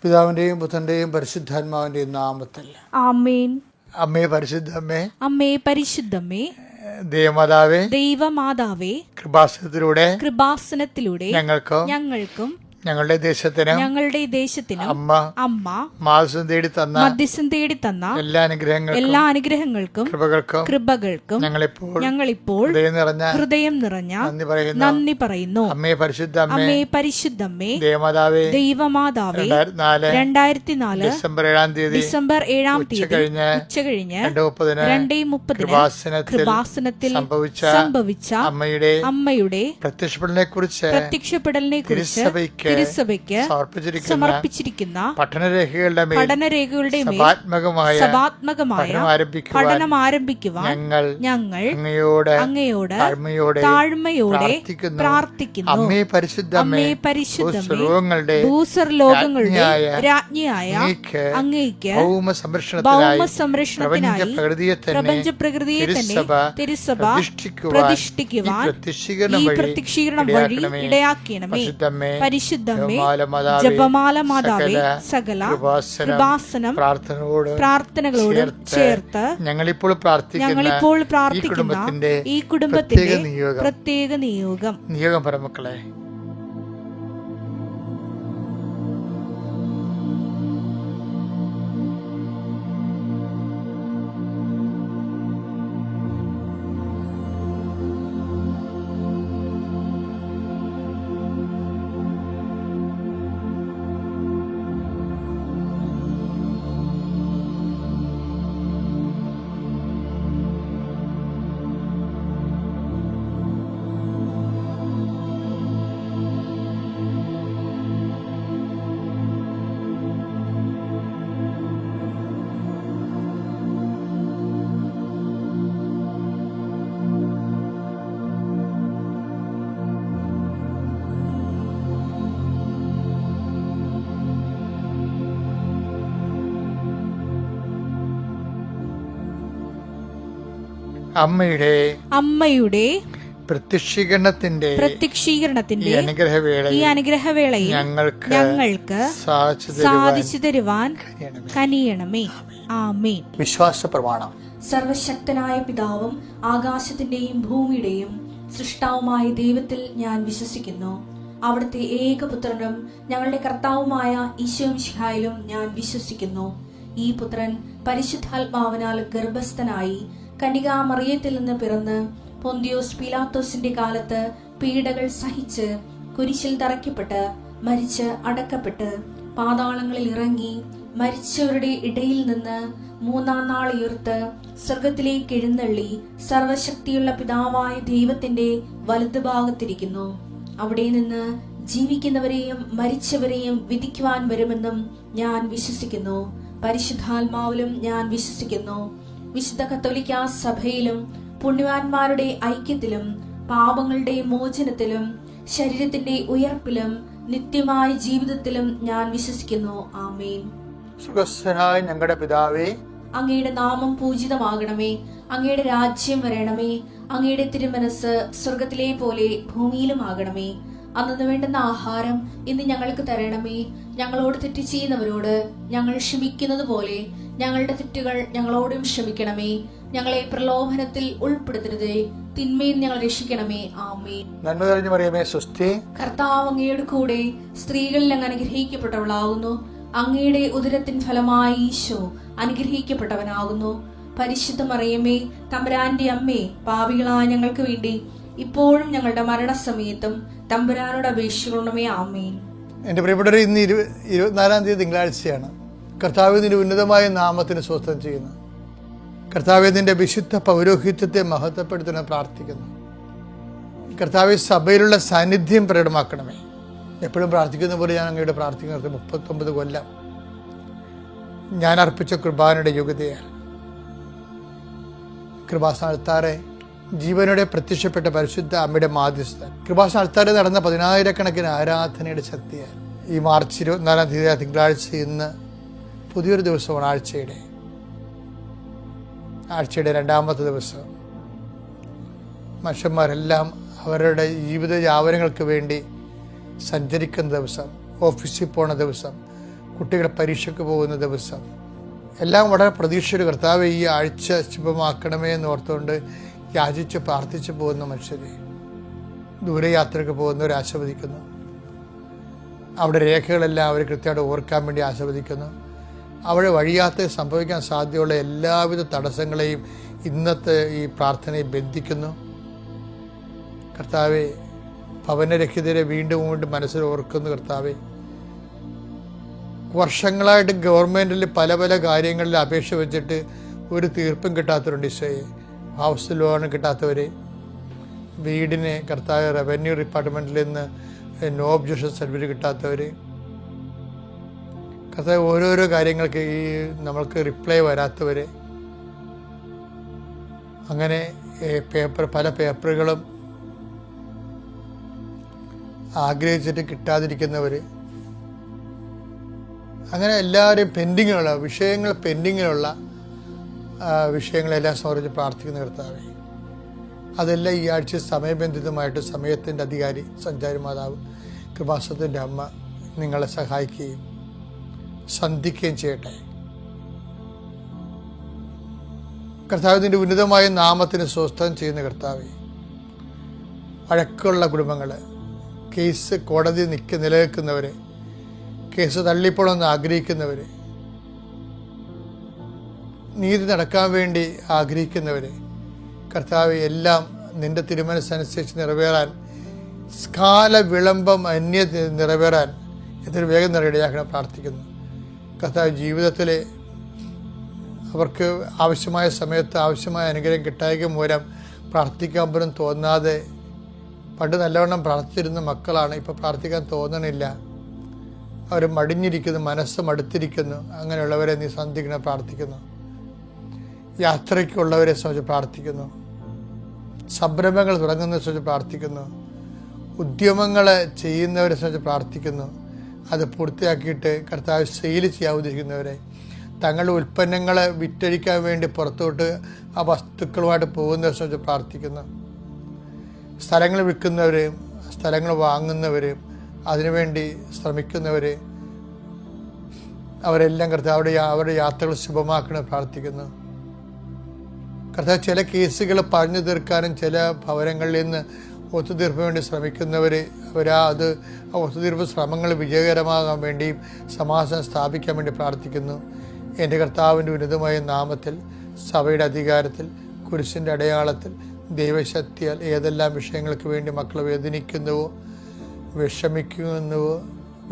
പിതാവിന്റെയും പുത്രന്റെയും പരിശുദ്ധാത്മാവിന്റെയും നാമത്തിൽ ആമേൻ. അമ്മേ പരിശുദ്ധമ്മേ, അമ്മേ പരിശുദ്ധമ്മേ, ദൈവമാതാവേ, ദൈവമാതാവേ, കൃപാസനത്തിലൂടെ ഞങ്ങൾക്കും ഞങ്ങളുടെ ദേശത്തിനും അമ്മ മധ്യസ്ഥം തേടി തന്ന എല്ലാ അനുഗ്രഹങ്ങൾക്കും കൃപകൾക്കും ഞങ്ങളിപ്പോൾ ഹൃദയം നിറഞ്ഞ നന്ദി പറയുന്നു. അമ്മേ പരിശുദ്ധമ്മേ, ദൈവമാതാവേ, 2004 ഡിസംബർ 7 ഉച്ചകഴിഞ്ഞ് 2:30 കൃപാസനത്തിൽ സംഭവിച്ച അമ്മയുടെ പ്രത്യക്ഷപ്പെടലിനെ കുറിച്ച് തിരുസഭയ്ക്ക് സമർപ്പിച്ചിരിക്കുന്ന പഠനരേഖകളുടെ സഭാത്മകമായ പഠനം ആരംഭിക്കുവാൻ ഞങ്ങൾ അങ്ങയോട് താഴ്മയോടെ പ്രാർത്ഥിക്കുന്നു. അമ്മേ പരിശുദ്ധമേ, ഭൂസ്വർലോകങ്ങളുടെ രാജ്ഞിയായ അങ്ങയ്ക്ക് ഭൗമസംരക്ഷണത്തിനായി പ്രപഞ്ച പ്രകൃതിയെ തന്നെ തിരുസഭ പ്രതിഷ്ഠിക്കുവാൻ ഈ പ്രത്യക്ഷീകരണം വഴി ഇടയാക്കണമേ. പരിശുദ്ധമേ, ജപമാല മാതാവേ, സകല കൃപാസനം പ്രാർത്ഥനകളോട് ചേർത്ത് ഞങ്ങളിപ്പോൾ പ്രാർത്ഥിക്കുന്ന ഈ കുടുംബത്തിന്റെ പ്രത്യേക നിയോഗം പരമക്കളെ. അമ്മയുടെ പ്രത്യക്ഷീകരണത്തിന്റെ ഈ അനുഗ്രഹവേളയിൽ ഞങ്ങൾക്ക് സാധിച്ചു തരുവാൻ കനിയണമേ. ആമേൻ. വിശ്വാസ പ്രമാണം. സർവശക്തനായ പിതാവും ആകാശത്തിന്റെയും ഭൂമിയുടെയും സൃഷ്ടാവുമായ ദൈവത്തിൽ ഞാൻ വിശ്വസിക്കുന്നു. അവിടുത്തെ ഏകപുത്രനും ഞങ്ങളുടെ കർത്താവുമായ ഈശോ മിശിഹായിലും ഞാൻ വിശ്വസിക്കുന്നു. ഈ പുത്രൻ പരിശുദ്ധാത്മാവിനാൽ ഗർഭസ്ഥനായി കന്യകാമറിയത്തിൽ നിന്ന് പിറന്ന് പൊന്തിയോസ് പീലാത്തോസിന്റെ കാലത്ത് പീഡകൾ സഹിച്ച് കുരിശിൽ തറയ്ക്കപ്പെട്ട് മരിച്ച് അടക്കപ്പെട്ട് പാതാളങ്ങളിൽ ഇറങ്ങി മരിച്ചവരുടെ ഇടയിൽ നിന്ന് 3-ാം നാൾ ഉയർത്ത് സ്വർഗത്തിലേക്ക് എഴുന്നള്ളി സർവശക്തിയുള്ള പിതാവായ ദൈവത്തിന്റെ വലതുഭാഗത്തിരിക്കുന്നു. അവിടെ നിന്ന് ജീവിക്കുന്നവരെയും മരിച്ചവരെയും വിധിക്കുവാൻ വരുമെന്നും ഞാൻ വിശ്വസിക്കുന്നു. പരിശുദ്ധാത്മാവിലും ഞാൻ വിശ്വസിക്കുന്നു. വിശുദ്ധ കത്തോലിക്കാ സഭയിലും പുണ്യവാന്മാരുടെ ഐക്യത്തിലും പാപങ്ങളുടെ മോചനത്തിലും ശരീരത്തിന്റെ ഉയർപ്പിലും നിത്യമായ ജീവിതത്തിലും ഞാൻ വിശ്വസിക്കുന്നു. ആമേൻ. സുഖസ്ഥനായ ഞങ്ങളുടെ പിതാവേ, അങ്ങയുടെ നാമം പൂജിതമാകണമേ. അങ്ങയുടെ രാജ്യം വരണമേ. അങ്ങയുടെ തിരുമനസ് സ്വർഗത്തിലെ പോലെ ഭൂമിയിലും ആകണമേ. അന്നു വേണ്ടുന്ന ആഹാരം ഇന്ന് ഞങ്ങൾക്ക് തരണമേ. ഞങ്ങളോട് തെറ്റ് ചെയ്യുന്നവരോട് ഞങ്ങൾ ക്ഷമിക്കുന്നത് പോലെ ഞങ്ങളുടെ തെറ്റുകൾ ഞങ്ങളോടും ക്ഷമിക്കണമേ. ഞങ്ങളെ പ്രലോഭനത്തിൽ ഉൾപ്പെടുത്തരുതേ, തിന്മയിൽ ഞങ്ങൾ രക്ഷിക്കണമേ. ആമേൻ. നന്മ നിറഞ്ഞ മറിയമേ, സ്വസ്തി. കർത്താവ് അങ്ങയുടെ കൂടെ സ്ത്രീകളിൽ അങ്ങ് അനുഗ്രഹിക്കപ്പെട്ടവളാകുന്നു. അങ്ങയുടെ ഉദരത്തിൻ ഫലമായി ഈശോ അനുഗ്രഹിക്കപ്പെട്ടവനാകുന്നു. പരിശുദ്ധ മറിയമേ, തമ്പുരാന്റെ അമ്മേ, പാപികളായ ഞങ്ങൾക്ക് വേണ്ടി ഇപ്പോഴും ഞങ്ങളുടെ മരണസമയത്തും തമ്പുരാനോട് അപേക്ഷിക്കണമേ. ആമേൻ. എന്റെ പ്രിയപ്പെട്ടവരെ, ഇന്ന് 24-ാം തീയതി തിങ്കളാഴ്ചയാണ്. കർത്താവ് നിന്റെ ഉന്നതമായ നാമത്തിന് സ്വസ്ഥം ചെയ്യുന്നു. കർത്താവ് നിന്റെ വിശുദ്ധ പൗരോഹിത്യത്തെ മഹത്വപ്പെടുത്തുന്ന പ്രാർത്ഥിക്കുന്നു. കർത്താവ് സഭയിലുള്ള സാന്നിധ്യം പ്രകടമാക്കണമേ. എപ്പോഴും പ്രാർത്ഥിക്കുന്ന പോലെ ഞാൻ അങ്ങയുടെ പ്രാർത്ഥിക്കുന്നത് 39 കൊല്ലം ഞാൻ അർപ്പിച്ച കുർബാനയുടെ യോഗ്യതയാണ്. കൃപാസനത്താറെ ജീവനോടെ പ്രത്യക്ഷപ്പെട്ട പരിശുദ്ധ അമ്മയുടെ മാധ്യസ്ഥൻ. കൃപാസനത്താറെ നടന്ന 10,000-കണക്കിന് ആരാധനയുടെ ശക്തിയാൽ ഈ മാർച്ച് 24-ാം തീയതി തിങ്കളാഴ്ച ഇന്ന് പുതിയൊരു ദിവസമാണ്. ആഴ്ചയുടെ 2-ാമത്തെ ദിവസം. മനുഷ്യന്മാരെല്ലാം അവരുടെ ജീവിത യാപനങ്ങൾക്ക് വേണ്ടി സഞ്ചരിക്കുന്ന ദിവസം, ഓഫീസിൽ പോണ ദിവസം, കുട്ടികൾ പരീക്ഷയ്ക്ക് പോകുന്ന ദിവസം എല്ലാം വളരെ പ്രതീക്ഷയുടെ കർത്താവ് ഈ ആഴ്ച ശുഭമാക്കണമേ എന്ന് ഓർത്തുകൊണ്ട് യാചിച്ച് പ്രാർത്ഥിച്ച് പോകുന്ന മനുഷ്യരെ, ദൂരയാത്രയ്ക്ക് പോകുന്നവർ ആശീർവദിക്കുന്നു. അവിടെ രേഖകളെല്ലാം അവർ കൃത്യമായിട്ട് ഓർക്കാൻ വേണ്ടി ആശീർവദിക്കുന്നു. അവിടെ വഴിയാത്ര സംഭവിക്കാൻ സാധ്യതയുള്ള എല്ലാവിധ തടസ്സങ്ങളെയും ഇന്നത്തെ ഈ പ്രാർത്ഥനയെ ബന്ധിക്കുന്നു. കർത്താവെ, ഭവനരഹിതരെ വീണ്ടും വീണ്ടും മനസ്സിൽ ഓർക്കുന്നു. കർത്താവെ, വർഷങ്ങളായിട്ട് ഗവൺമെൻറ്റിൽ പല പല കാര്യങ്ങളിൽ അപേക്ഷ വെച്ചിട്ട് ഒരു തീർപ്പും കിട്ടാത്തവരുണ്ട്. ഈശോയെ, ഹൗസ് ലോൺ കിട്ടാത്തവരെ, വീടിന് കർത്താവ് റവന്യൂ ഡിപ്പാർട്ട്മെൻറ്റിൽ നിന്ന് നോ ഒബ്ജക്ഷൻ സർട്ടിഫിക്കറ്റ് കിട്ടാത്തവർ, കർത്താവ് ഓരോരോ കാര്യങ്ങൾക്ക് ഈ നമ്മൾക്ക് റിപ്ലൈ വരാത്തവർ, അങ്ങനെ പല പേപ്പറുകളും ആഗ്രഹിച്ചിട്ട് കിട്ടാതിരിക്കുന്നവർ, അങ്ങനെ എല്ലാവരെയും പെൻഡിങ്ങിലുള്ള വിഷയങ്ങളെല്ലാം സമർപ്പിച്ച് പ്രാർത്ഥിക്കുന്ന കർത്താവേ, അതെല്ലാം ഈ ആഴ്ച സമയബന്ധിതമായിട്ട് സമയത്തിൻ്റെ അധികാരി സഞ്ചാരി മാതാവ് കൃപാസനത്തിൻ്റെ അമ്മ നിങ്ങളെ സഹായിക്കുകയും സന്ധിക്കുകയും ചെയ്യട്ടെ. കർത്താവിൻ്റെ ഉന്നതമായ നാമത്തിന് സ്വസ്ഥം ചെയ്യുന്ന കർത്താവേ, വഴക്കുള്ള കുടുംബങ്ങൾ, കേസ് കോടതി നിലനിൽക്കുന്നവർ, കേസ് തള്ളിപ്പോണമെന്ന് ആഗ്രഹിക്കുന്നവർ, നീതി നടക്കാൻ വേണ്ടി ആഗ്രഹിക്കുന്നവർ, കർത്താവ് എല്ലാം നിൻ്റെ തിരുമനസ്സനുസരിച്ച് നിറവേറാൻ, കാല വിളംബം നിറവേറാൻ എത്ര വേഗം നിറയിടയാക്കണം പ്രാർത്ഥിക്കുന്നു. കർത്താവ് ജീവിതത്തിൽ അവർക്ക് ആവശ്യമായ സമയത്ത് ആവശ്യമായ അനുഗ്രഹം കിട്ടായ്ക മൂലം പ്രാർത്ഥിക്കാൻ പോലും തോന്നാതെ, പണ്ട് നല്ലവണ്ണം പ്രാർത്ഥിച്ചിരുന്ന മക്കളാണ്, ഇപ്പോൾ പ്രാർത്ഥിക്കാൻ തോന്നണില്ല, അവർ മടിഞ്ഞിരിക്കുന്നു, മനസ്സ് മടുത്തിരിക്കുന്നു. അങ്ങനെയുള്ളവരെ നീ സന്ധിക്കണം പ്രാർത്ഥിക്കുന്നു. യാത്രയ്ക്കുള്ളവരെ സംബന്ധിച്ച് പ്രാർത്ഥിക്കുന്നു. സംരംഭങ്ങൾ തുടങ്ങുന്നതിനെ സംബന്ധിച്ച് പ്രാർത്ഥിക്കുന്നു. ഉദ്യമങ്ങൾ ചെയ്യുന്നവരെ സംബന്ധിച്ച് പ്രാർത്ഥിക്കുന്നു. അത് പൂർത്തിയാക്കിയിട്ട് കർത്താവ് സെയിൽ ചെയ്യാൻ ഉദ്ദേശിക്കുന്നവരെ, തങ്ങളുടെ ഉൽപ്പന്നങ്ങൾ വിറ്റഴിക്കാൻ വേണ്ടി പുറത്തോട്ട് ആ വസ്തുക്കളുമായിട്ട് പോകുന്നവരെ സംബന്ധിച്ച് പ്രാർത്ഥിക്കുന്നു. സ്ഥലങ്ങൾ വിൽക്കുന്നവരെയും സ്ഥലങ്ങൾ വാങ്ങുന്നവരെയും അതിനുവേണ്ടി ശ്രമിക്കുന്നവർ, അവരെല്ലാം കർത്താവ് അവരുടെ യാത്രകൾ ശുഭമാക്കണം പ്രാർത്ഥിക്കുന്നു. കർത്താവ് ചില കേസുകൾ പറഞ്ഞു തീർക്കാനും ചില ഭവനങ്ങളിൽ നിന്ന് ഒത്തുതീർപ്പിന് വേണ്ടി ശ്രമിക്കുന്നവർ, അത് ഒത്തുതീർപ്പ് ശ്രമങ്ങൾ വിജയകരമാകാൻ വേണ്ടിയും സമാധാനം സ്ഥാപിക്കാൻ വേണ്ടി പ്രാർത്ഥിക്കുന്നു. എൻ്റെ കർത്താവിൻ്റെ ഉന്നതമായ നാമത്തിൽ, സഭയുടെ അധികാരത്തിൽ, കുരിശിൻ്റെ അടയാളത്തിൽ, ദൈവശക്തിയാൽ ഏതെല്ലാം വിഷയങ്ങൾക്ക് വേണ്ടി മക്കൾ വേദനിക്കുന്നുവോ, വിഷമിക്കുന്നുവോ,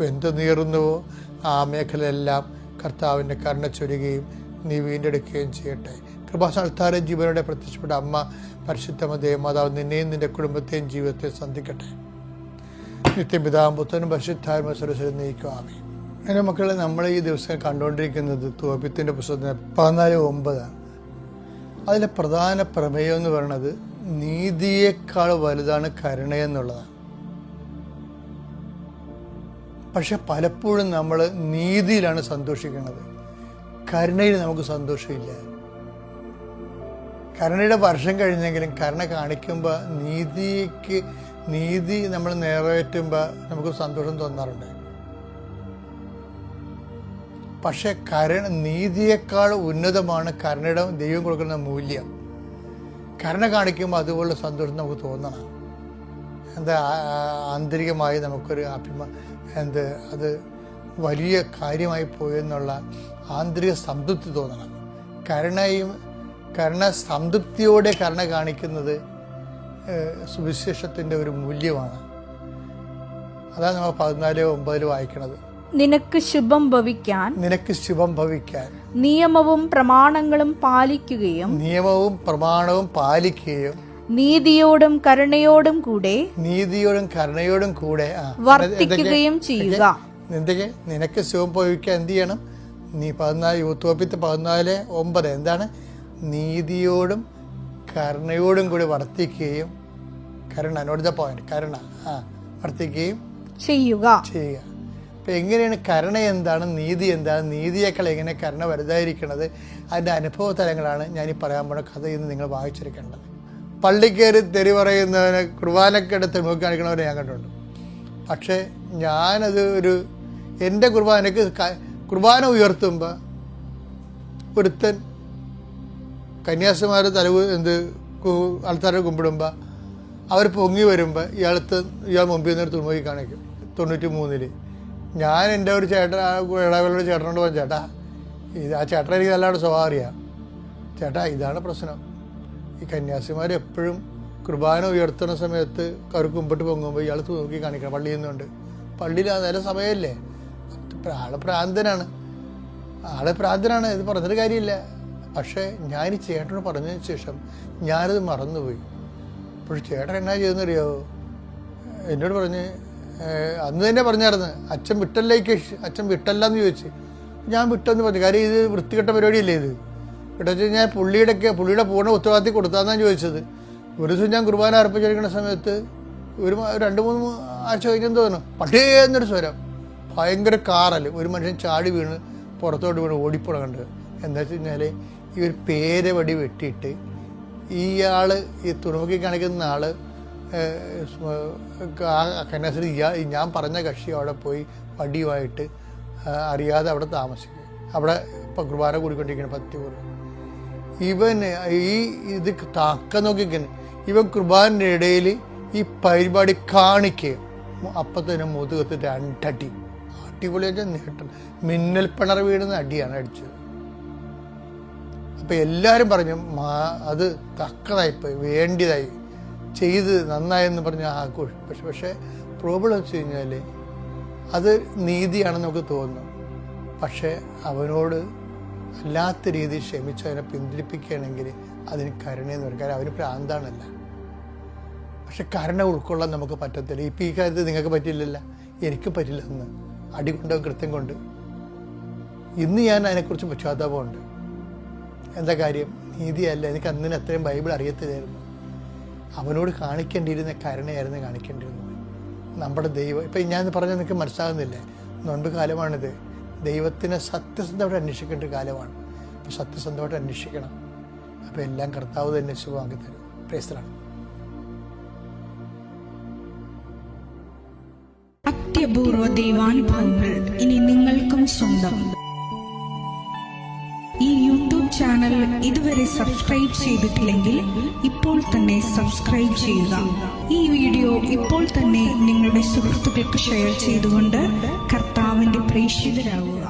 വെന്തുനീറുന്നുവോ, ആ മേഖലയെല്ലാം കർത്താവിൻ്റെ കരുണ ചൊരിയുകയും നീ വീണ്ടെടുക്കുകയും ചെയ്യട്ടെ. കൃപാസനത്താരെ ജീവനോടെ പ്രത്യക്ഷപ്പെട്ട അമ്മ പരിശുദ്ധ ദേവമാതാവ് നിന്നെയും നിന്റെ കുടുംബത്തെയും ജീവിതത്തെ സന്ധിക്കട്ടെ. നിത്യപിതാവും പുത്രനും പരിശുദ്ധാത്മാവും സർവ്വശക്തനും നയിക്കുവാമേ. എൻ്റെ മക്കളെ, നമ്മൾ ഈ ദിവസം കണ്ടുകൊണ്ടിരിക്കുന്നത് തോബിത്തിൻ്റെ പുസ്തകത്തിന് 14:9. അതിലെ പ്രധാന പ്രമേയം എന്ന് പറയുന്നത് നീതിയേക്കാൾ വലുതാണ് കരുണയെന്നുള്ളതാണ്. പക്ഷെ പലപ്പോഴും നമ്മൾ നീതിയിലാണ് സന്തോഷിക്കുന്നത്, കരുണയിൽ നമുക്ക് സന്തോഷമില്ല. കരുണയുടെ വർഷം കഴിഞ്ഞെങ്കിലും കരുണ കാണിക്കുമ്പോൾ നീതി നമ്മൾ നിറവേറ്റുമ്പോൾ നമുക്ക് സന്തോഷം തോന്നാറുണ്ട്. പക്ഷെ നീതിയേക്കാൾ ഉന്നതമാണ് കരുണയുടെ ദൈവം കൊടുക്കുന്ന മൂല്യം. കരുണ കാണിക്കുമ്പോൾ അതുപോലുള്ള സന്തോഷം നമുക്ക് തോന്നണം. ആന്തരികമായി നമുക്കൊരു അത് വലിയ കാര്യമായി പോയെന്നുള്ള ആന്തരിക സംതൃപ്തി തോന്നണം. കരുണ സംതൃപ്തിയോടെ കരുണ കാണിക്കുന്നത് സുവിശേഷത്തിൻ്റെ ഒരു മൂല്യമാണ്. അതാണ് നമ്മൾ 14:9 വായിക്കുന്നത്. നിനക്ക് ശുഭം ഭവിക്കാൻ നിയമവും പ്രമാണങ്ങളും പാലിക്കുകയും നീതിയോടും കരുണയോടും കൂടെ വർത്തിക്കുകയും ചെയ്യുക. നിനക്ക് ശുഭം ഭവിക്കാൻ എന്ത് ചെയ്യണം? നീ 14:9 എന്താണ്? നീതിയോടും കരുണയോടും കൂടി വർത്തിക്കുകയും, വർത്തിക്കുകയും ചെയ്യുക. അപ്പം എങ്ങനെയാണ് കരുണ എന്താണ്, നീതി എന്താണ്, നീതിയേക്കാൾ എങ്ങനെ കരുണ വലുതായിരിക്കണത്, അതിൻ്റെ അനുഭവ തലങ്ങളാണ് ഞാനീ പറയാൻ പോണ കഥ ഇന്ന് നിങ്ങൾ വായിച്ചെടുക്കേണ്ടത്. പള്ളിക്കയറി തെറി പറയുന്നവനെ, കുർബാനക്കെടുത്ത് നോക്കി കാണിക്കണവരെ ഞാൻ കണ്ടിട്ടുണ്ട്. പക്ഷേ ഞാനത് എൻ്റെ കുർബാനക്ക് കുർബാന ഉയർത്തുമ്പോൾ ഒരുത്തൻ കന്യാസിമാർ ആൾക്കാരെ കുമ്പിടുമ്പോൾ അവർ പൊങ്ങി വരുമ്പോൾ ഇയാൾ മുമ്പിൽ നിന്ന് തുണുപോയി കാണിക്കും. 93 ഞാൻ എൻ്റെ ഒരു ചേട്ടൻ ഇടവകളുടെ ചേട്ടനോട് പറഞ്ഞു, ചേട്ടാ ആ ചേട്ടൻ എനിക്ക് നല്ലതാണ് സ്വഭാവം അറിയാം, ചേട്ടാ ഇതാണ് പ്രശ്നം, ഈ കന്യാസിമാർ എപ്പോഴും കുർബാന ഉയർത്തുന്ന സമയത്ത് അവർ കുമ്പിട്ട് പൊങ്ങുമ്പോൾ ഇയാൾ നോക്കി കാണിക്കണം. പള്ളിയിൽ നിന്നുണ്ട്, പള്ളിയിൽ നേരെ സമയമല്ലേ, ആള് പ്രാന്തനാണ്, ഇത് പറഞ്ഞൊരു കാര്യമില്ല. പക്ഷേ ഞാൻ ഈ ചേട്ടനോട് പറഞ്ഞതിന് ശേഷം ഞാനത് മറന്നുപോയി. അപ്പോൾ ചേട്ടൻ എന്നാ ചെയ്തെന്നറിയാവോ, എന്നോട് പറഞ്ഞ് അന്ന് തന്നെ പറഞ്ഞായിരുന്നു, അച്ഛൻ വിട്ടല്ലെന്ന് ചോദിച്ച്. ഞാൻ വിട്ടെന്ന് പറഞ്ഞു. കാര്യം ഇത് വൃത്തികെട്ട പരിപാടിയല്ലേ ഇത്. കേട്ടോ ഞാൻ പുള്ളിയുടെ പൂർണ്ണ ഉത്തരവാദിത്തം കൊടുത്താന്നാണ് ചോദിച്ചത്. ഒരു ദിവസം ഞാൻ കുർബാന അർപ്പിച്ചിരിക്കുന്ന സമയത്ത് ഒരു 2-3 ആഴ്ച കഴിഞ്ഞെന്ന് തോന്നുന്നു, പട്ടേന്നൊരു സ്വരം, ഭയങ്കര കാറൽ, ഒരു മനുഷ്യൻ ചാടി വീണ് പുറത്തോട്ട് വീണ് ഓടിപ്പോണ കണ്ടത്. എന്താ വെച്ച് കഴിഞ്ഞാൽ ഈ ഒരു പേരവടി വെട്ടിയിട്ട് ഇയാൾ ഈ തുറമുഖി കാണിക്കുന്ന ആൾ കന്യാസ്ത്രീ ഞാൻ പറഞ്ഞ കക്ഷി അവിടെ പോയി വടിയുമായിട്ട് അറിയാതെ അവിടെ താമസിക്കും. അവിടെ ഇപ്പം കുർബാന കൂടിക്കൊണ്ടിരിക്കുകയാണ് 10 കൂടി. ഇവന് ഇത് താക്ക നോക്കിക്കുന്നു. ഇവൻ കുർബാനയുടെ ഇടയിൽ ഈ പരിപാടി കാണിക്കുക, അപ്പം തന്നെ മുതുകത്ത് 2 അടി. അടിപൊളിയായിട്ട് നേട്ടം, മിന്നൽ പിണർ വീടുന്ന അടിയാണ് അടിച്ചത്. അപ്പം എല്ലാവരും പറഞ്ഞു അത് തക്കതായിപ്പോയി, വേണ്ടിയതായി, ചെയ്ത് നന്നായെന്ന് പറഞ്ഞ് ആഘോഷം. പക്ഷേ പ്രോബ്ലം വെച്ച് കഴിഞ്ഞാൽ അത് നീതിയാണെന്ന് നമുക്ക് തോന്നും. പക്ഷേ അവനോട് അല്ലാത്ത രീതിയിൽ ക്ഷമിച്ച് അതിനെ പിന്തിരിപ്പിക്കുകയാണെങ്കിൽ അതിന് കരുണയെന്ന് പറയും. കാര്യം അവന് പ്രാന്താണല്ല. പക്ഷെ കരുണ ഉൾക്കൊള്ളാൻ നമുക്ക് പറ്റത്തില്ല. ഇപ്പം ഈ കാര്യത്തിൽ നിങ്ങൾക്ക് പറ്റില്ലല്ല, എനിക്കും പറ്റില്ല. അന്ന് അടി കൊണ്ട് കൃത്യം കൊണ്ട് ഇന്ന് ഞാൻ അതിനെക്കുറിച്ച് പശ്ചാത്താപമുണ്ട്. എന്താ കാര്യം, നീതിയല്ല. എനിക്ക് അന്നിന് അത്രയും ബൈബിൾ അറിയത്തില്ലായിരുന്നു. അവനോട് കാണിക്കേണ്ടിയിരുന്ന കരുണയായിരുന്നു കാണിക്കേണ്ടിയിരുന്നത്. നമ്മുടെ ദൈവം ഇപ്പം ഞാൻ പറഞ്ഞാൽ നിങ്ങൾക്ക് മനസ്സിലാകുന്നില്ലേ, നോൻപ് കാലമാണിത്. ദൈവത്തിനെ സത്യസന്ധമായിട്ട് അന്വേഷിക്കേണ്ട കാലമാണ്. അപ്പോൾ സത്യസന്ധമായിട്ട് അന്വേഷിക്കണം. അപ്പോൾ എല്ലാം കർത്താവ് തന്നെ ശുഭമാക്കി തരും. പ്രൈസ്തലാണ്. അത്യപൂർവ ദൈവാനുഭവങ്ങൾ ഇനി നിങ്ങൾക്കും സ്വന്തം. ഈ യൂട്യൂബ് ചാനൽ ഇതുവരെ സബ്സ്ക്രൈബ് ചെയ്തിട്ടില്ലെങ്കിൽ ഇപ്പോൾ തന്നെ സബ്സ്ക്രൈബ് ചെയ്യുക. ഈ വീഡിയോ ഇപ്പോൾ തന്നെ നിങ്ങളുടെ സുഹൃത്തുക്കൾക്ക് ഷെയർ ചെയ്തുകൊണ്ട് കർത്താവിന്റെ പ്രേക്ഷിതരാകുക.